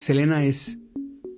Selena es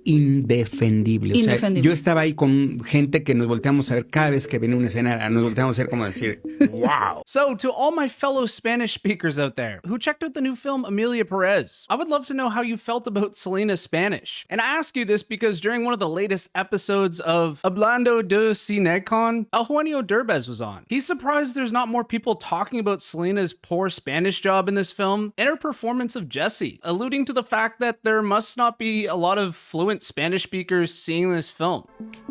indefendible. O sea, yo estaba ahí con gente que nos volteamos a ver cada vez que viene una escena, nos volteamos a ver como decir, wow. So, to all my fellow Spanish speakers out there who checked out the new film Emilia Perez, I would love to know how you felt about Selena's Spanish. And I ask you this because during one of the latest episodes of Hablando de Cinecon, Eugenio Derbez was on. He's surprised there's not more people talking about Selena's poor Spanish job in this film and her performance of Jessie, alluding to the fact that there must not be a lot of fluent Spanish speakers seeing this film.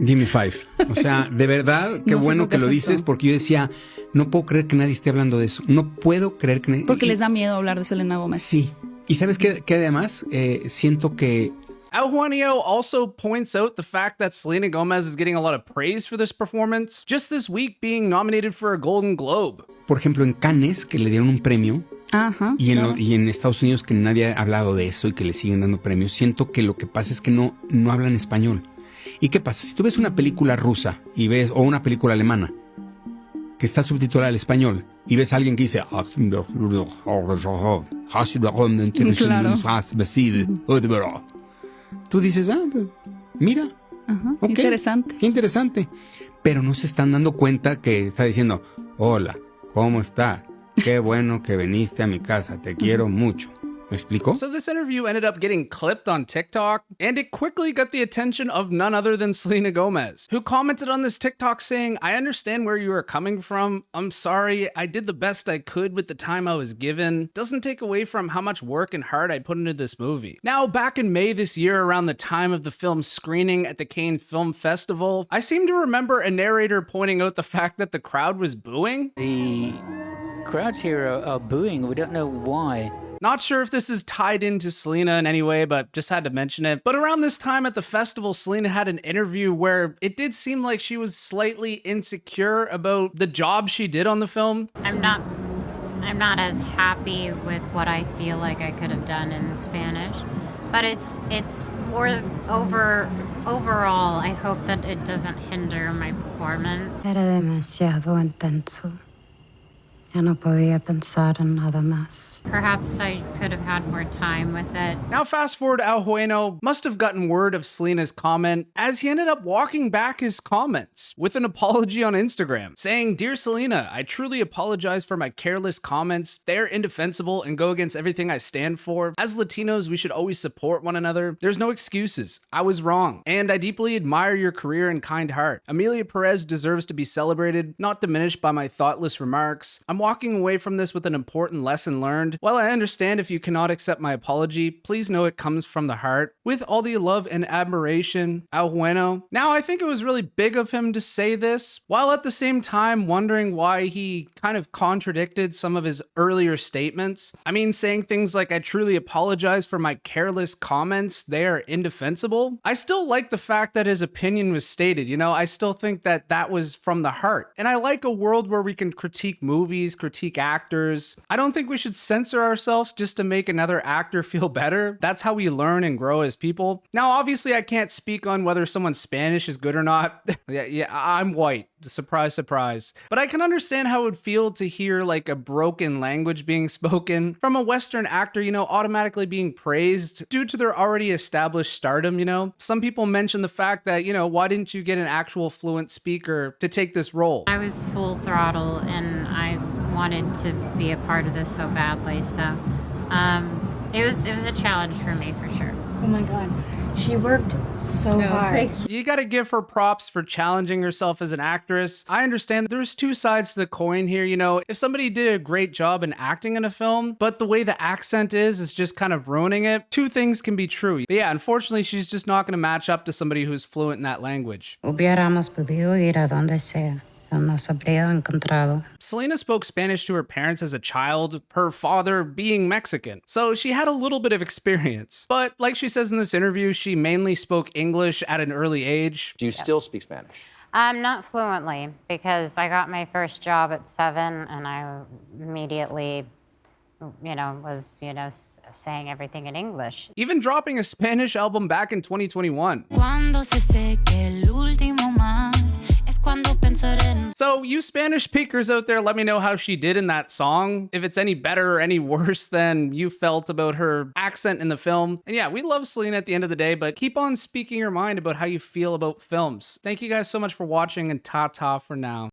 Give me five. O sea, de verdad, qué bueno que lo dices, porque yo decía, no puedo creer que nadie esté hablando de eso. No puedo creer que nadie... Porque les da miedo hablar de Selena Gomez. Sí. Y ¿sabes qué además? Siento que... Eugenio also points out the fact that Selena Gomez is getting a lot of praise for this performance, just this week being nominated for a Golden Globe. Por ejemplo, en Cannes, que le dieron un premio, ajá, y en Estados Unidos, que nadie ha hablado de eso y que le siguen dando premios, siento que lo que pasa es que no hablan español. ¿Y qué pasa? Si tú ves una película rusa o una película alemana que está subtitulada al español y ves a alguien que dice claro. Tú dices, mira, okay, interesante. Qué interesante. Pero no se están dando cuenta que está diciendo, hola, ¿cómo está? Qué bueno que viniste a mi casa, te quiero mucho. ¿Me explico? So this interview ended up getting clipped on TikTok, and it quickly got the attention of none other than Selena Gomez, who commented on this TikTok saying, I understand where you are coming from. I'm sorry, I did the best I could with the time I was given. Doesn't take away from how much work and heart I put into this movie. Now, back in May this year, around the time of the film's screening at the Cannes Film Festival, I seem to remember a narrator pointing out the fact that the crowd was booing. The crowds here are booing. We don't know why. Not sure if this is tied into Selena in any way, but just had to mention it. But around this time at the festival, Selena had an interview where it did seem like she was slightly insecure about the job she did on the film. I'm not as happy with what I feel like I could have done in Spanish, but it's more overall, I hope that it doesn't hinder my performance. Era demasiado intenso. Ya no podía pensar en nada más. Perhaps I could have had more time with it. Now fast forward, Eugenio must have gotten word of Selena's comment as he ended up walking back his comments with an apology on Instagram, saying, Dear Selena, I truly apologize for my careless comments. They're indefensible and go against everything I stand for. As Latinos, we should always support one another. There's no excuses. I was wrong. And I deeply admire your career and kind heart. Emilia Perez deserves to be celebrated, not diminished by my thoughtless remarks. I'm walking away from this with an important lesson learned. While I understand if you cannot accept my apology, please know it comes from the heart. With all the love and admiration, Eugenio. Now, I think it was really big of him to say this, while at the same time wondering why he kind of contradicted some of his earlier statements. I mean, saying things like, I truly apologize for my careless comments, they are indefensible. I still like the fact that his opinion was stated, you know, I still think that that was from the heart. And I like a world where we can critique movies, critique actors. I don't think we should censor ourselves just to make another actor feel better. That's how we learn and grow as people. Now, obviously, I can't speak on whether someone's Spanish is good or not. yeah, I'm white. Surprise, surprise. But I can understand how it would feel to hear like a broken language being spoken from a Western actor, you know, automatically being praised due to their already established stardom, you know. Some people mention the fact that, you know, why didn't you get an actual fluent speaker to take this role? I was full throttle and I wanted to be a part of this so badly, so it was a challenge for me for sure. Oh my god, she worked so hard. You gotta give her props for challenging herself as an actress. I understand there's two sides to the coin here, you know. If somebody did a great job in acting in a film, but the way the accent is just kind of ruining it, two things can be true. But yeah, unfortunately, she's just not gonna match up to somebody who's fluent in that language. Hubiéramos podido ir a donde sea. Nos habría encontrado. Selena spoke Spanish to her parents as a child, her father being Mexican, so she had a little bit of experience. But like she says in this interview, she mainly spoke English at an early age. Do you still speak Spanish? Not fluently, because I got my first job at 7 and I immediately was saying everything in English. Even dropping a Spanish album back in 2021. So you Spanish speakers out there, let me know how she did in that song. If it's any better or any worse than you felt about her accent in the film. And yeah, we love Selena at the end of the day, but keep on speaking your mind about how you feel about films. Thank you guys so much for watching, and ta-ta for now.